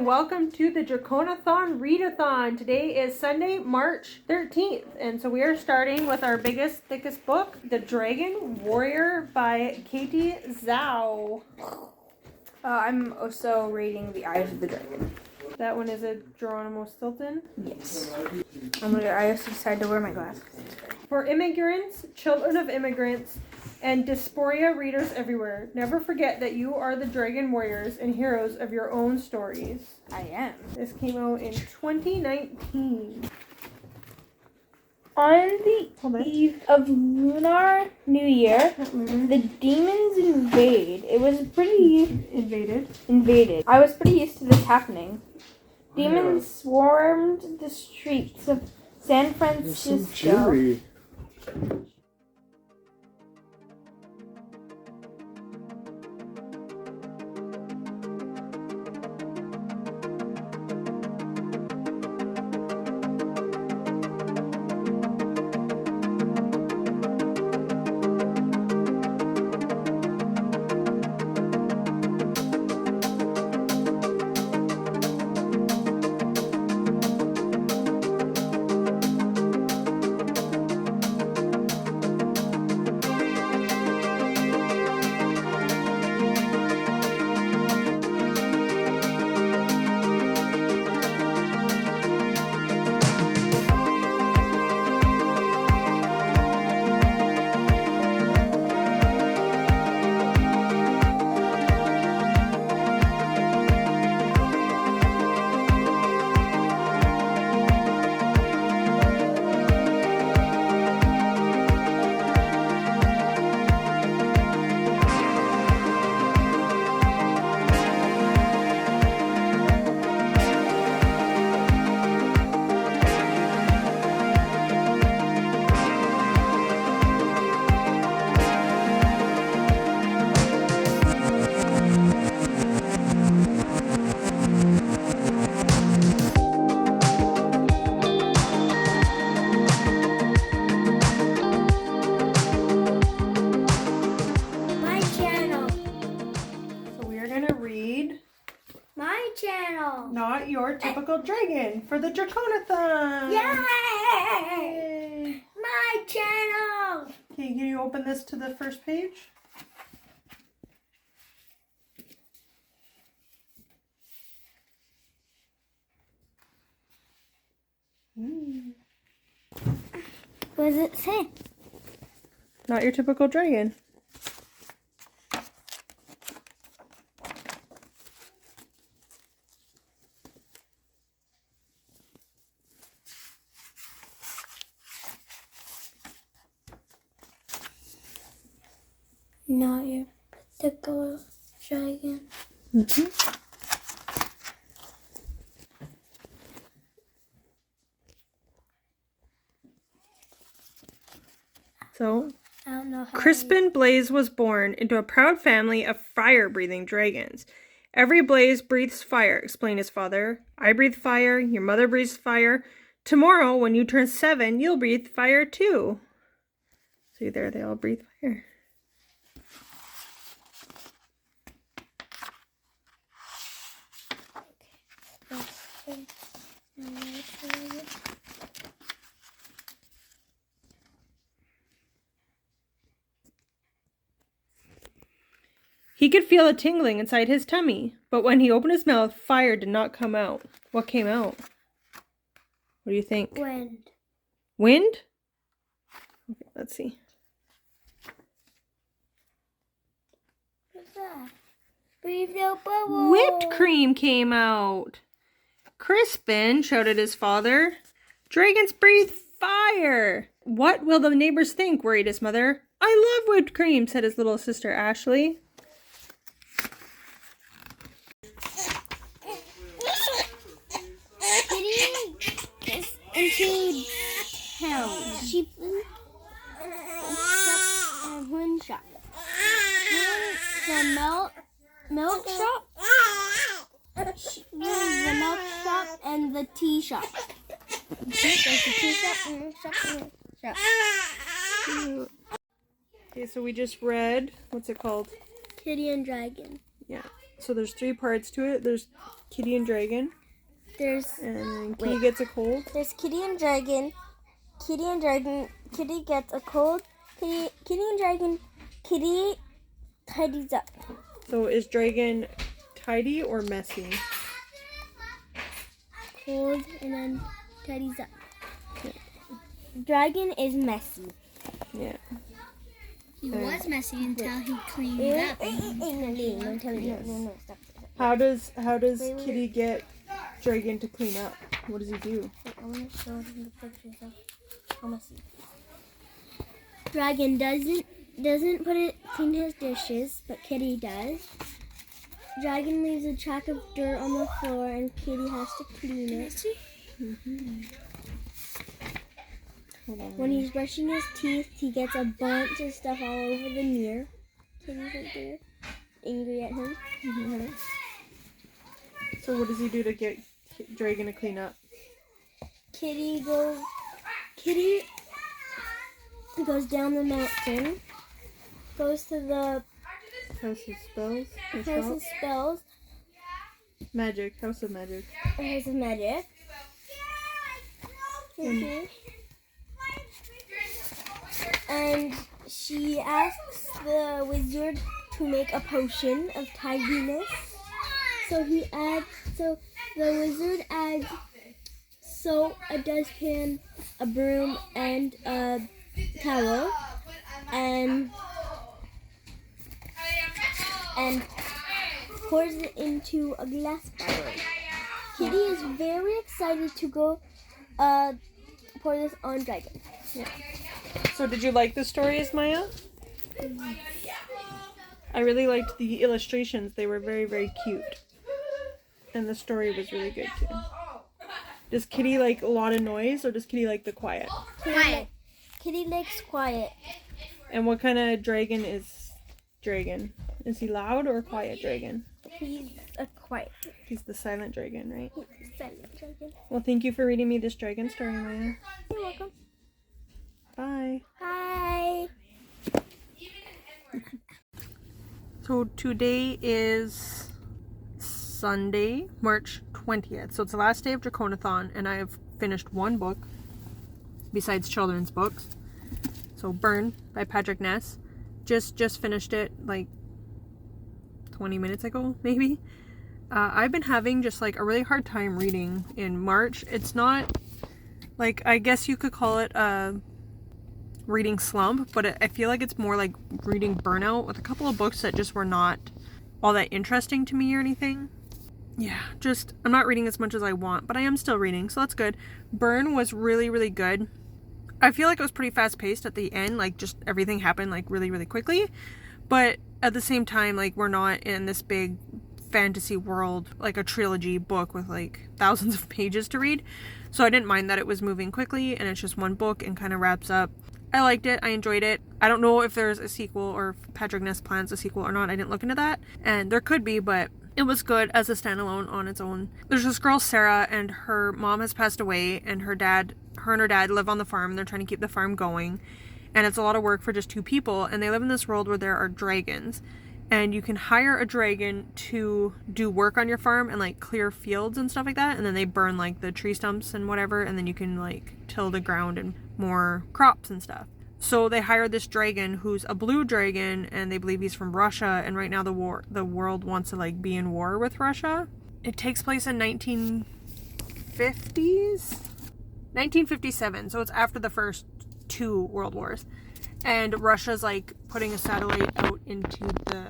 and welcome to the Draconathon Readathon. Today is Sunday, March 13th, and so we are starting with our biggest, thickest book, The Dragon Warrior by Katie Zhao. I'm also reading The Eyes of the Dragon. That one is a Geronimo Stilton. Yes. I also decided to wear my glasses. For immigrants, children of immigrants, and dysphoria readers everywhere, never forget that you are the dragon warriors and heroes of your own stories. I am. This came out in 2019. On the eve of Lunar New Year, the demons invade. It was pretty... Invaded. I was pretty used to this happening. Demons swarmed the streets of San Francisco. Not Your Typical Dragon for the Draconathon. Yay! My channel. Okay, can you open this to the first page? What does it say? Not Your Typical Dragon. Not Your Typical Dragon. So, I don't know how. Crispin Blaze was born into a proud family of fire-breathing dragons. Every blaze breathes fire, explained his father. I breathe fire, your mother breathes fire. Tomorrow, when you turn 7, you'll breathe fire too. See there, they all breathe fire. He could feel a tingling inside his tummy, but when he opened his mouth, fire did not come out. What came out? What do you think? Wind. Wind? Okay, let's see. What's that? Breathe no bubble. Whipped cream came out. Crispin, shouted his father. Dragons breathe fire. What will the neighbors think? Worried his mother. I love whipped cream, said his little sister Ashley. Into town. She one shop. The milk shop. The milk shop and the tea shop. There's the tea shop and the shop. Okay, so we just read, what's it called? Kitty and Dragon. Yeah. So there's 3 parts to it. There's Kitty and Dragon. There's And Kitty gets a cold. There's Kitty and Dragon. Kitty and Dragon. Kitty gets a cold. Kitty and Dragon. Kitty tidies up. So is Dragon tidy or messy? Cold and then tidies up. Dragon is messy. Yeah. He was messy until he cleaned it up. No, stop. How does Kitty get Dragon to clean up? What does he do? I want to show him the pictures of how messy. Dragon doesn't clean his dishes, but Kitty does. Dragon leaves a track of dirt on the floor, and Kitty has to clean it. Mm-hmm. When he's brushing his teeth, he gets a bunch of stuff all over the mirror. Kitty's right there, angry at him. Mm-hmm. So what does he do to get Dragon to clean up? Kitty goes down the mountain, goes to the House of Spells. House of Spells. Magic. House of Magic. House of Magic. Mm-hmm. And she asks the wizard to make a potion of tidiness. So the wizard adds soap, a dustpan, a broom, and a towel, and pours it into a glass bottle. Kitty is very excited to go pour this on Dragon. Yeah. So did you like the stories, Maya? I really liked the illustrations. They were very, very cute. And the story was really good too. Does Kitty like a lot of noise or does Kitty like the quiet? Quiet. Kitty likes quiet. And what kind of dragon is Dragon? Is he loud or quiet dragon? He's a quiet. He's the silent dragon, right? He's a silent dragon. Well, thank you for reading me this dragon story, Maya. You're welcome. Bye. Bye. So today is Sunday, March 20th. So it's the last day of Draconathon, and I have finished 1 book besides children's books. So Burn by Patrick Ness. Just finished it like 20 minutes ago, maybe. I've been having just like a really hard time reading in March. It's not like, I guess you could call it a reading slump, but I feel like it's more like reading burnout with a couple of books that just were not all that interesting to me or anything. Yeah, just I'm not reading as much as I want, but I am still reading, so that's good. Burn was really, really good. I feel like it was pretty fast paced at the end, like just everything happened like really, really quickly, but at the same time, like we're not in this big fantasy world, like a trilogy book with like thousands of pages to read, so I didn't mind that it was moving quickly and it's just 1 book and kind of wraps up. I liked it. I enjoyed it. I don't know if there's a sequel or if Patrick Ness plans a sequel or not. I didn't look into that. And there could be, but it was good as a standalone on its own. There's this girl, Sarah, and her mom has passed away, and her and her dad live on the farm. And they're trying to keep the farm going. And it's a lot of work for just 2 people. And they live in this world where there are dragons. And you can hire a dragon to do work on your farm and like clear fields and stuff like that. And then they burn like the tree stumps and whatever. And then you can like till the ground and more crops and stuff. So they hired this dragon who's a blue dragon, and they believe he's from Russia. And right now the world wants to like be in war with Russia. It takes place in 1950s, 1957. So it's after the first 2 world wars. And Russia's like putting a satellite out into the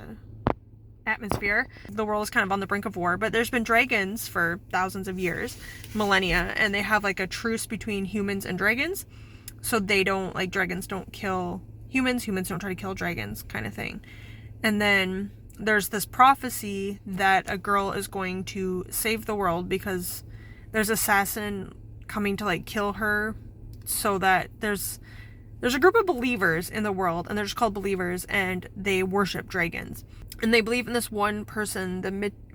atmosphere. The world is kind of on the brink of war, but there's been dragons for thousands of years, millennia, and they have like a truce between humans and dragons. So they don't, like, dragons don't kill humans, humans don't try to kill dragons, kind of thing. And then there's this prophecy that a girl is going to save the world because there's an assassin coming to like kill her, so that there's a group of believers in the world, and they're just called believers, and they worship dragons. And they believe in this one person, the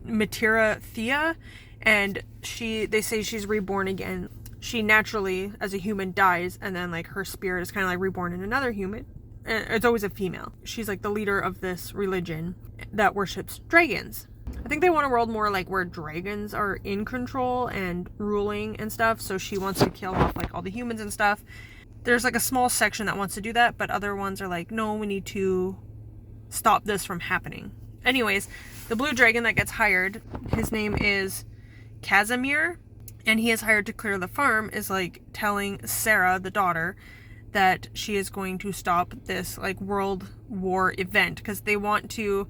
Matira Thea, and they say she's reborn again. She naturally, as a human, dies, and then like her spirit is kind of like reborn in another human. And it's always a female. She's like the leader of this religion that worships dragons. I think they want a world more like where dragons are in control and ruling and stuff. So she wants to kill off like all the humans and stuff. There's like a small section that wants to do that, but other ones are like, no, we need to stop this from happening. Anyways, the blue dragon that gets hired, his name is Casimir, and he is hired to clear the farm, is like telling Sarah, the daughter, that she is going to stop this like world war event because they want to.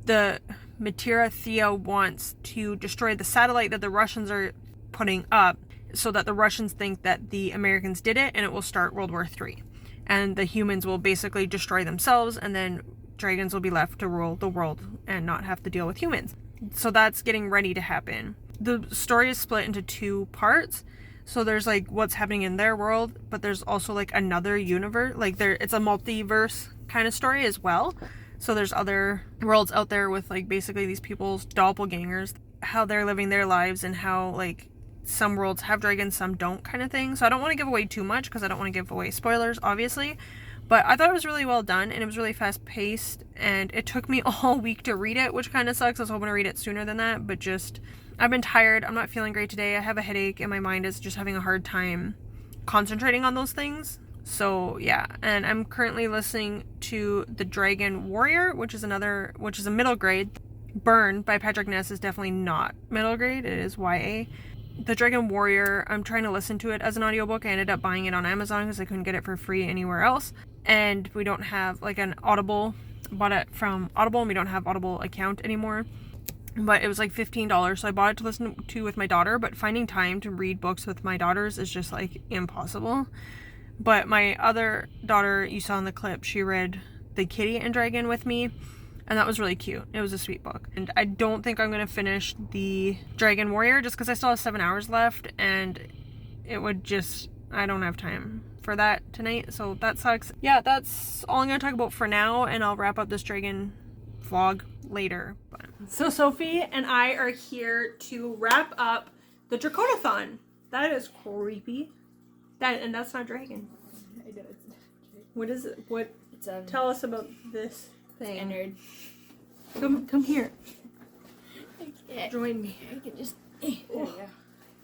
The Matera Thea wants to destroy the satellite that the Russians are putting up so that the Russians think that the Americans did it and it will start World War III. And the humans will basically destroy themselves and then dragons will be left to rule the world and not have to deal with humans. So that's getting ready to happen. The story is split into 2 parts. So there's like what's happening in their world, but there's also like another universe. Like it's a multiverse kind of story as well. So there's other worlds out there with like basically these people's doppelgangers, how they're living their lives and how like some worlds have dragons, some don't kind of thing. So I don't want to give away too much because I don't want to give away spoilers, obviously. But I thought it was really well done and it was really fast paced and it took me all week to read it, which kind of sucks. I was hoping to read it sooner than that, but just I've been tired. I'm not feeling great today. I have a headache and my mind is just having a hard time concentrating on those things. So yeah, and I'm currently listening to The Dragon Warrior, which is a middle grade. Burn by Patrick Ness is definitely not middle grade. It is YA. The Dragon Warrior, I'm trying to listen to it as an audiobook. I ended up buying it on Amazon because I couldn't get it for free anywhere else. And we don't have like an Audible. I bought it from Audible and we don't have Audible account anymore. But it was like $15, so I bought it to listen to with my daughter. But finding time to read books with my daughters is just like impossible. But my other daughter, you saw in the clip, she read The Kitty and Dragon with me. And that was really cute. It was a sweet book. And I don't think I'm going to finish The Dragon Warrior just because I still have 7 hours left. And it would just, I don't have time for that tonight. So that sucks. Yeah, that's all I'm going to talk about for now. And I'll wrap up this dragon vlog later. So Sophie and I are here to wrap up the Draconathon. That is creepy. And that's not dragon. I know it's What is it? What? It's Tell us about this thing. Ennard. Come here. Yeah. Join me. I can just. There you go.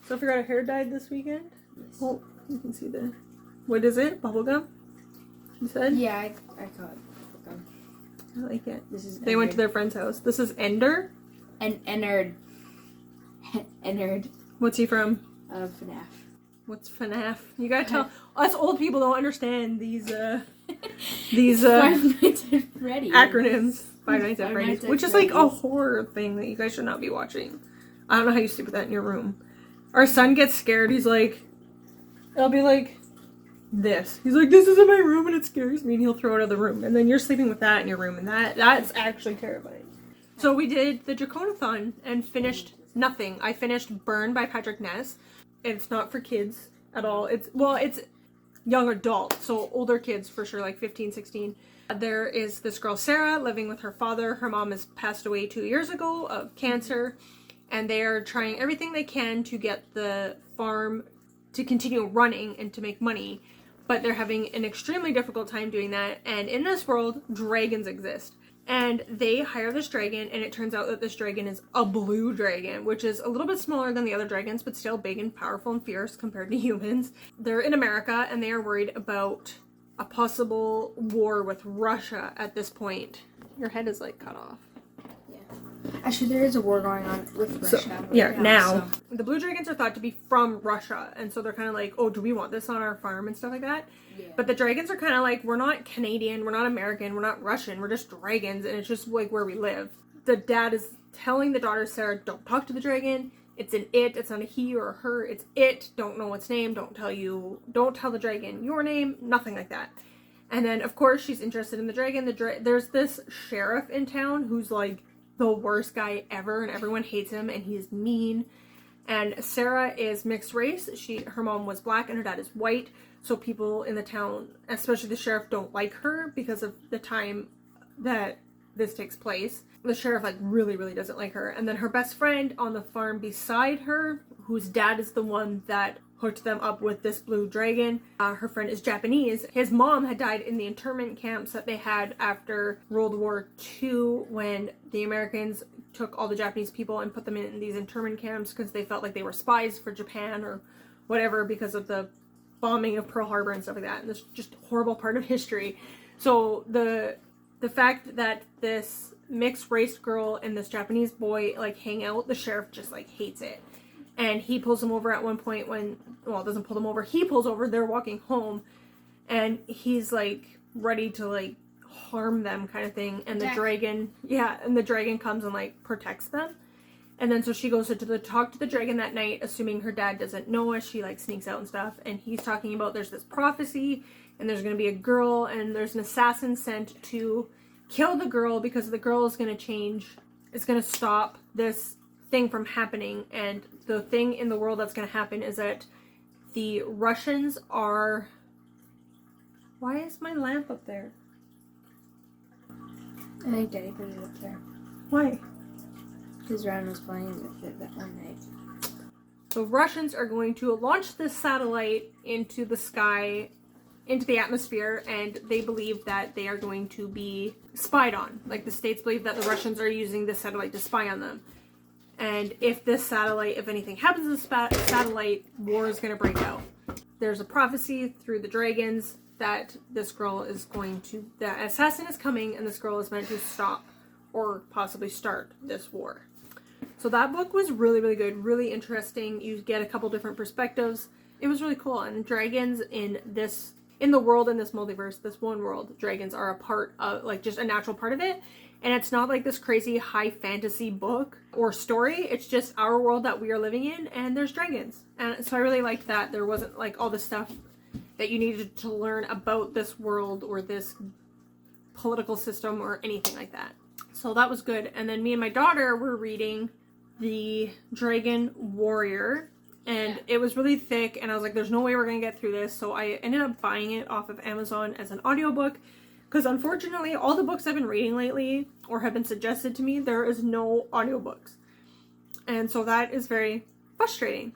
Sophie got her hair dyed this weekend. Yes. Oh, you can see the. What is it? Bubblegum? You said? Yeah, I caught. I like it. This is. They went to their friend's house. This is Ender. Ennard. Ennard. What's he from? FNAF. What's FNAF? You gotta tell us old people don't understand these Five Nights at Freddy's. acronyms. Five Nights at Five Freddy's, Nights at which is like a Freddy's. horror thing that you guys should not be watching. I don't know how you sleep with that in your room. Our son gets scared. He's like, I'll be like, this. He's like, this is in my room and it scares me, and he'll throw it out of the room. And then you're sleeping with that in your room, and that's actually terrifying. So we did the Draconathon and finished nothing. I finished Burn by Patrick Ness. It's not for kids at all. It's young adult, so older kids for sure, like 15, 16. There is this girl, Sarah, living with her father. Her mom has passed away 2 years ago of cancer, and they are trying everything they can to get the farm to continue running and to make money, but they're having an extremely difficult time doing that. And in this world, dragons exist. And they hire this dragon, and it turns out that this dragon is a blue dragon, which is a little bit smaller than the other dragons, but still big and powerful and fierce compared to humans. They're in America, and they are worried about a possible war with Russia at this point. Your head is like cut off. Actually, there is a war going on with Russia. Now. The blue dragons are thought to be from Russia, and so they're kind of like, oh, do we want this on our farm and stuff like that? Yeah. But the dragons are kind of like, we're not Canadian, we're not American, we're not Russian, we're just dragons, and it's just like where we live. The dad is telling the daughter, Sarah, don't talk to the dragon. It's an it, it's not a he or a her, it's it. Don't know its name, don't tell the dragon your name, nothing like that. And then, of course, she's interested in the dragon. There's this sheriff in town who's like the worst guy ever, and everyone hates him, and he's mean. And Sarah is mixed race. Her mom was black and her dad is white, so people in the town, especially the sheriff, don't like her because of the time that this takes place. The sheriff like really doesn't like her. And then her best friend on the farm beside her, whose dad is the one that hooked them up with this blue dragon, her friend is Japanese. His mom had died in the internment camps that they had after World War II when the Americans took all the Japanese people and put them in these internment camps because they felt like they were spies for Japan or whatever because of the bombing of Pearl Harbor and stuff like that. And this is just a horrible part of history. So the fact that this mixed race girl and this Japanese boy like hang out, the sheriff just like hates it. And he pulls them over at one point when, well, doesn't pull them over. He pulls over, they're walking home, and he's like ready to like harm them kind of thing. And the dragon, and the dragon comes and like protects them. And then so she goes to talk to the dragon that night, assuming her dad doesn't know us. She like sneaks out and stuff. And he's talking about there's this prophecy and there's going to be a girl and there's an assassin sent to kill the girl because the girl is going to change. It's going to stop this thing from happening. And the thing in the world that's going to happen is that the Russians are... Why is my lamp up there? I think Daddy put it up there. Why? Because Ryan was playing with it that one night. The Russians are going to launch this satellite into the sky, into the atmosphere, and they believe that they are going to be spied on. Like, the states believe that the Russians are using this satellite to spy on them. And if this satellite, if anything happens to the satellite, war is going to break out. There's a prophecy through the dragons that this girl is going to, the assassin is coming, and this girl is meant to stop or possibly start this war. So that book was really, really good, really interesting. You get a couple different perspectives. It was really cool. And dragons in the world, in this multiverse, this one world, dragons are a part of, like, just a natural part of it. And it's not like this crazy high fantasy book or story. It's just our world that we are living in, and there's dragons. And so I really liked that there wasn't like all this stuff that you needed to learn about this world or this political system or anything like that. So that was good. And then me and my daughter were reading The Dragon Warrior, and it was really thick, and I was like, there's no way we're gonna get through this. So I ended up buying it off of Amazon as an audiobook, because unfortunately all the books I've been reading lately or have been suggested to me, there is no audiobooks, and so that is very frustrating.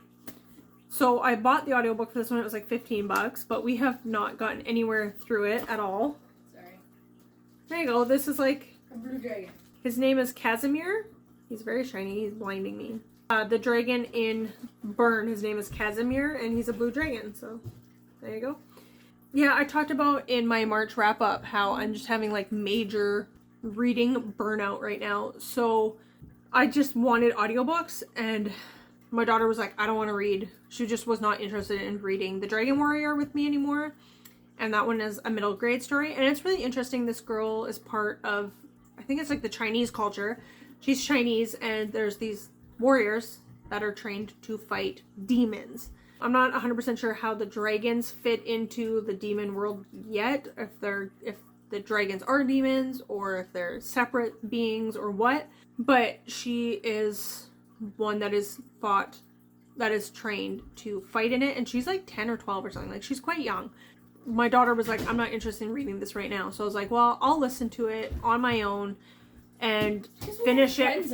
So I bought the audiobook for this one. It was like $15, but we have not gotten anywhere through it at all. Sorry. There you go. This is like A blue dragon. his name is Casimir. He's very shiny. He's blinding me. The dragon in Burn, his name is Casimir, and he's a blue dragon. So there you go. Yeah, I talked about in my March wrap up how I'm just having like major reading burnout right now. So I just wanted audiobooks, and my daughter was like, I don't want to read. She just was not interested in reading The Dragon Warrior with me anymore. And that one is a middle grade story. And it's really interesting. This girl is part of, I think it's like the Chinese culture. She's Chinese, and there's these warriors that are trained to fight demons. I'm not 100% sure how the dragons fit into the demon world yet. If the dragons are demons or if they're separate beings or what. But she is one that is trained to fight in it, and she's like 10 or 12 or something. Like, she's quite young. My daughter was like, I'm not interested in reading this right now. So I was like, well, I'll listen to it on my own and finish it.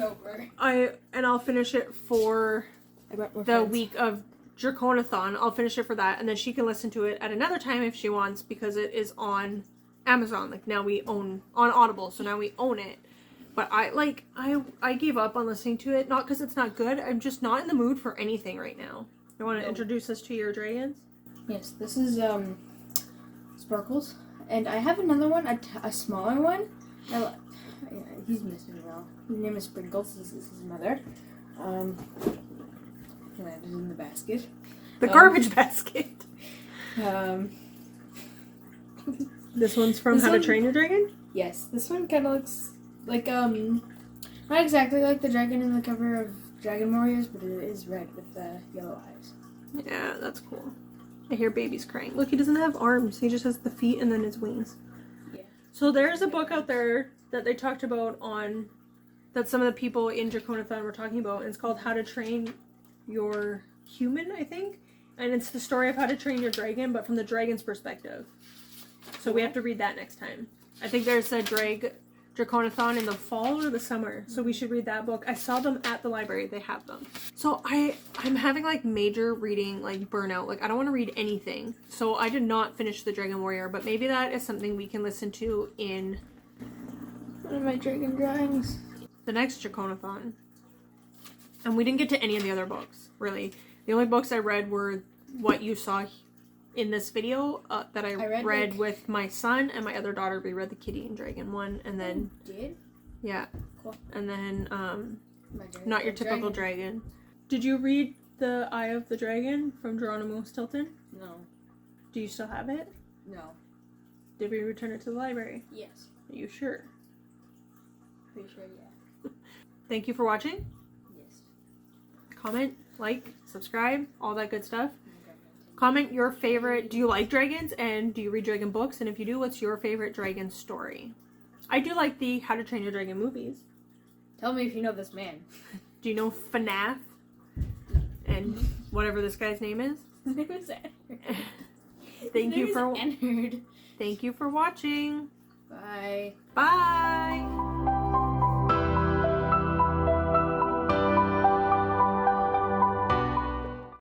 I'll finish it for the week of Draconathon. I'll finish it for that, and then she can listen to it at another time if she wants, because it is on Amazon. Like, now we own on Audible, so now we own it. But I gave up on listening to it, not because it's not good. I'm just not in the mood for anything right now. You want to introduce us to your dragons? Yes, this is Sparkles, and I have another one, a smaller one. He's missing now. His name is Sprinkles. This is his mother. He landed in the basket. The garbage basket. This one's from How to Train Your Dragon? Yes, this one kind of looks like, not exactly like the dragon in the cover of Dragon Warriors, but it is red with the yellow eyes. Yeah, that's cool. I hear babies crying. Look, he doesn't have arms. He just has the feet and then his wings. Yeah. So there's a book out there that they talked about that some of the people in Draconathon were talking about, and it's called How to Train Your Human, I think. And it's the story of how to train your dragon, but from the dragon's perspective. So we have to read that next time. I think there's a Draconathon in the fall or the summer, so we should read that book. I saw them at the library. They have them. So I'm having like major reading like burnout. Like, I don't want to read anything. So I did not finish The Dragon Warrior, but maybe that is something we can listen to in One of my dragon drawings. the next Draconathon. And we didn't get to any of the other books, really. The only books I read were what you saw in this video that I read with my son and my other daughter. We read the Kitty and Dragon one, and then... Did? Yeah. Cool. And then, Not Your Typical Dragon. Did you read The Eye of the Dragon from Geronimo Stilton? No. Do you still have it? No. Did we return it to the library? Yes. Are you sure? Pretty sure, yeah. Thank you for watching. Yes. Comment, like, subscribe, all that good stuff. Comment your favorite, do you like dragons, and do you read dragon books? And if you do, what's your favorite dragon story? I do like the How to Train Your Dragon movies. Tell me if you know this man. Do you know FNAF? And whatever this guy's name is? His name is Ennard. Thank you for Ennard. Thank you for watching. Bye. Bye.